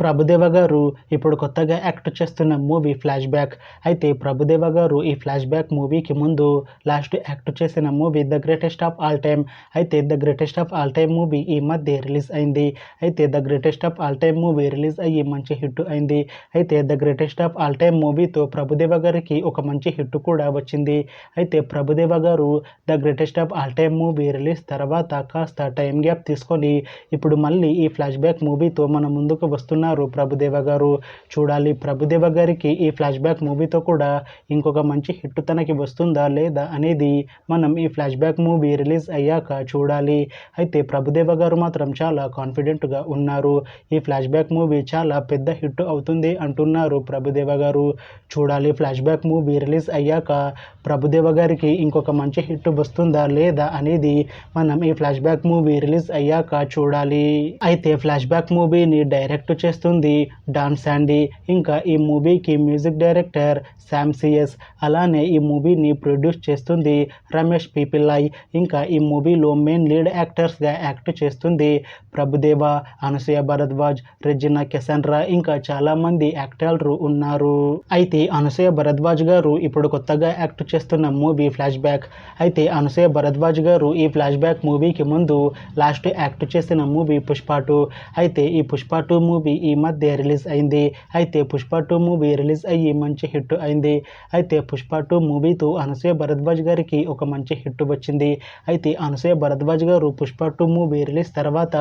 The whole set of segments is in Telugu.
ప్రభుదేవ గారు ఇప్పుడు కొత్తగా యాక్ట్ చేస్తున్న మూవీ ఫ్లాష్ బ్యాక్. అయితే ప్రభుదేవ గారు ఈ ఫ్లాష్ బ్యాక్ మూవీకి ముందు లాస్ట్ యాక్ట్ చేసిన movie the greatest of all time. అయితే the greatest of all time movie ఈ మధ్య రిలీజ్ అయింది. అయితే the greatest of all time movie release అయ్యి మంచి హిట్ అయింది. అయితే the greatest of all time మూవీతో ప్రభుదేవ గారికి ఒక మంచి హిట్ కూడా వచ్చింది. అయితే ప్రభుదేవ గారు the greatest of all time movie release తర్వాత కాస్త టైం గ్యాప్ తీసుకొని ఇప్పుడు మళ్ళీ ఈ ఫ్లాష్ బ్యాక్ మూవీతో మన ముందుకు వస్తున్నారు ప్రభుదేవ గారు. చూడాలి ప్రభుదేవ గారికి ఈ ఫ్లాష్ బ్యాక్ మూవీతో కూడా ఇంకొక మంచి హిట్ తనకి వస్తుందా లేదా అనేది మనం ఈ ఫ్లాష్ బ్యాక్ మూవీ రిలీజ్ అయ్యాక చూడాలి. అయితే ప్రభుదేవ గారు మాత్రం చాలా కాన్ఫిడెంట్గా ఉన్నారు. ఈ ఫ్లాష్ బ్యాక్ మూవీ చాలా పెద్ద హిట్ అవుతుంది అంటున్నారు ప్రభుదేవ గారు. చూడాలి ఫ్లాష్ బ్యాక్ మూవీ రిలీజ్ అయ్యాక ప్రభుదేవ గారికి ఇంకొక మంచి హిట్ వస్తుందా లేదా అనేది మనం ఈ ఫ్లాష్ బ్యాక్ మూవీ రిలీజ్ అయ్యాక చూడాలి. అయితే ఫ్లాష్ బ్యాక్ మూవీని డైరెక్ట్ చేస్తుంది డాన్ శాండీ. ఇంకా ఈ మూవీకి మ్యూజిక్ డైరెక్టర్ శామ్ సిఎస్. అలానే ఈ మూవీని ప్రొడ్యూస్ చేస్తుంది రమేష్ పీపిల్లై. ఇంకా ఈ మూవీలో మెయిన్ లీడ్ యాక్టర్స్గా యాక్ట్ చేస్తుంది ప్రభుదేవ, అనసూయ భరద్వాజ్, రెజినా కెసండ్రా, ఇంకా చాలామంది యాక్టర్లు ఉన్నారు. అయితే అనసూయ భరద్వాజ్ గారు ఇప్పుడు కొత్తగా యాక్ట్ చేస్తున్న మూవీ ఫ్లాష్ బ్యాక్. అయితే అనసూయ భరద్వాజ్ గారు ఈ ఫ్లాష్ బ్యాక్ మూవీకి ముందు లాస్ట్ యాక్ట్ చేసిన మూవీ పుష్ప 2. అయితే ఈ పుష్ప 2 మూవీ ఈ మధ్య రిలీజ్ అయింది. అయితే పుష్ప 2 మూవీ రిలీజ్ అయ్యి మంచి హిట్ అయింది. అయితే పుష్ప 2 మూవీతో అనసూయ భరద్వాజ్ గారికి ఒక మంచి హిట్ వచ్చింది. అయితే అనసూయ భరద్వాజ్ గారు పుష్ప 2 మూవీ రిలీజ్ తర్వాత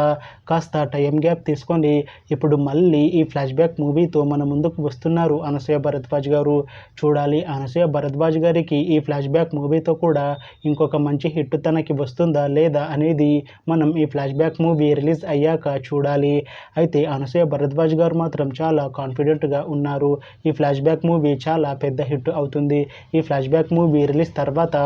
కాస్త టైం గ్యాప్ తీసుకొని ఇప్పుడు మళ్ళీ ఈ ఫ్లాష్ బ్యాక్ మూవీతో మన ముందుకు వస్తున్నారు అనసూయ భరద్వాజ్ గారు. చూడాలి అనసూయ భరద్వాజ్ గారికి ఈ ఫ్లాష్ బ్యాక్ మూవీతో కూడా ఇంకొక మంచి హిట్ తనకి వస్తుందా లేదా అనేది మనం ఈ ఫ్లాష్ బ్యాక్ మూవీ రిలీజ్ అయ్యాక చూడాలి. అయితే అనసూయ భరద్వాజ్ గారు మాత్రం చాలా కాన్ఫిడెంట్గా ఉన్నారు. ఈ ఫ్లాష్ బ్యాక్ మూవీ చాలా పెద్ద హిట్ అవుతుంది. ఈ ఫ్లాష్ బ్యాక్ మూవీ రిలీజ్ తర్వాత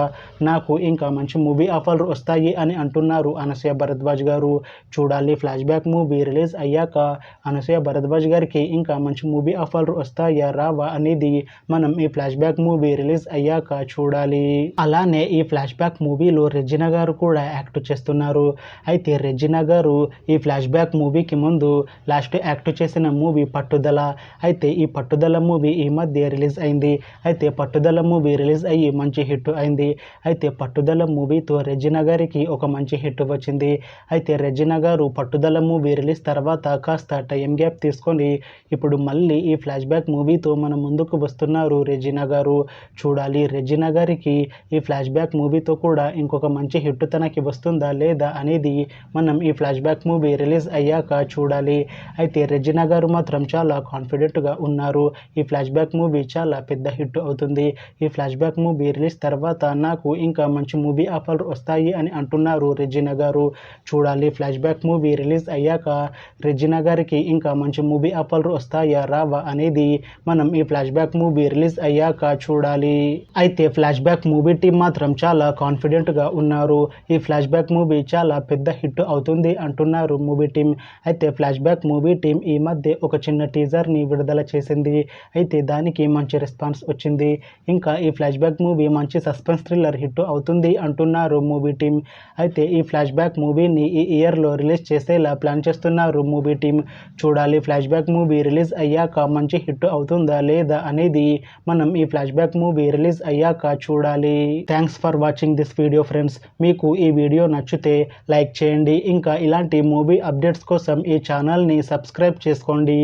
నాకు ఇంకా మంచి మూవీ ఆఫర్లు వస్తాయి అని అంటున్నారు అనసూయ భరద్వాజ్ గారు. చూడాలి ఫ్లాష్ బ్యాక్ మూవీ రిలీజ్ అయ్యాక అనసూయ భరద్వాజ్ గారికి ఇంకా మంచి మూవీ ఆఫర్లు వస్తాయా రావా అనేది మనం ఈ ఫ్లాష్ బ్యాక్ మూవీ రిలీజ్ అయ్యాక చూడాలి. అలానే ఈ ఫ్లాష్ బ్యాక్ మూవీలో రెజినా గారు కూడా యాక్ట్ చేస్తున్నారు. అయితే రెజినా గారు ఈ ఫ్లాష్ బ్యాక్ మూవీకి ముందు లాస్ట్ యాక్ట్ చేసిన మూవీ పట్టుదల. అయితే ఈ పట్టుదల మూవీ ఈ మధ్య రిలీజ్ అయింది. అయితే పట్టుదల మూవీ రిలీజ్ అయ్యి మంచి హిట్ అయింది. అయితే పట్టుదల మూవీతో రెజినా గారికి ఒక మంచి హిట్ వచ్చింది. అయితే రెజినా గారు పట్టుదల మూవీ రిలీజ్ తర్వాత కాస్త టైం గ్యాప్ తీసుకొని ఇప్పుడు మళ్ళీ ఈ ఫ్లాష్ బ్యాక్ మూవీతో మన ముందుకు వస్తున్నారు రెజినా గారు. చూడాలి రెజినా గారికి ఈ ఫ్లాష్ బ్యాక్ మూవీతో కూడా ఇంకొక మంచి హిట్ తనకి వస్తుందా లేదా అనేది మనం ఈ ఫ్లాష్ బ్యాక్ మూవీ రిలీజ్ అయ్యాక చూడాలి. అయితే రెజినా గారు మాత్రం చాలా కాన్ఫిడెంట్గా ఉన్నారు. ఈ ఫ్లాష్ బ్యాక్ మూవీ చాలా పెద్ద హిట్ అవుతుంది. ఈ ఫ్లాష్ బ్యాక్ మూవీ రిలీజ్ తర్వాత నాకు ఇంకా మంచి మూవీ ఆఫర్లు వస్తాయి అని అంటున్నారు రెజినా గారు. చూడాలి ఫ్లాష్ బ్యాక్ మూవీ రిలీజ్ అయ్యాక రెజినా గారికి ఇంకా మంచి మూవీ ఆఫర్లు వస్తాయా రావా అనేది మనం ఈ ఫ్లాష్ బ్యాక్ మూవీ రిలీజ్ అయ్యాక చూడాలి. అయితే ఫ్లాష్ బ్యాక్ మూవీ టీం మాత్రం చాలా కాన్ఫిడెంట్గా ఉన్నారు. ఈ ఫ్లాష్ బ్యాక్ మూవీ చాలా పెద్ద హిట్ అవుతుంది అంటున్నారు మూవీ టీం. అయితే ఫ్లాష్ బ్యాక్ మూవీ టీం ఈ మధ్య ఒక చిన్న టీజర్ని విడుదల చేసింది. అయితే దానికి మంచి రెస్పాన్స్ వచ్చింది. ఇంకా ఈ ఫ్లాష్ బ్యాక్ మూవీ మంచి సస్పెన్స్ థ్రిల్లర్ హిట్ అవుతుంది అంటున్నారు మూవీ టీం. అయితే ఈ ఫ్లాష్ బ్యాక్ మూవీని ఈ ఇయర్లో రిలీజ్ చేసేలా ప్లాన్ చేస్తున్నారు మూవీ టీం. చూడాలి ఫ్లాష్ బ్యాక్ మూవీ రిలీజ్ అయ్యాక మంచి హిట్ అవుతుందా లేదా అనేది మనం ఈ ఫ్లాష్ బ్యాక్ మూవీ రిలీజ్ అయ్యాక చూడాలి. Thanks for watching this video friends. మీకు ఈ వీడియో నచ్చితే లైక్ చేయండి. ఇంకా ఇలాంటి మూవీ అప్డేట్స్ కోసం ఈ ఛానల్ని సబ్స్క్రైబ్ చేసుకోండి.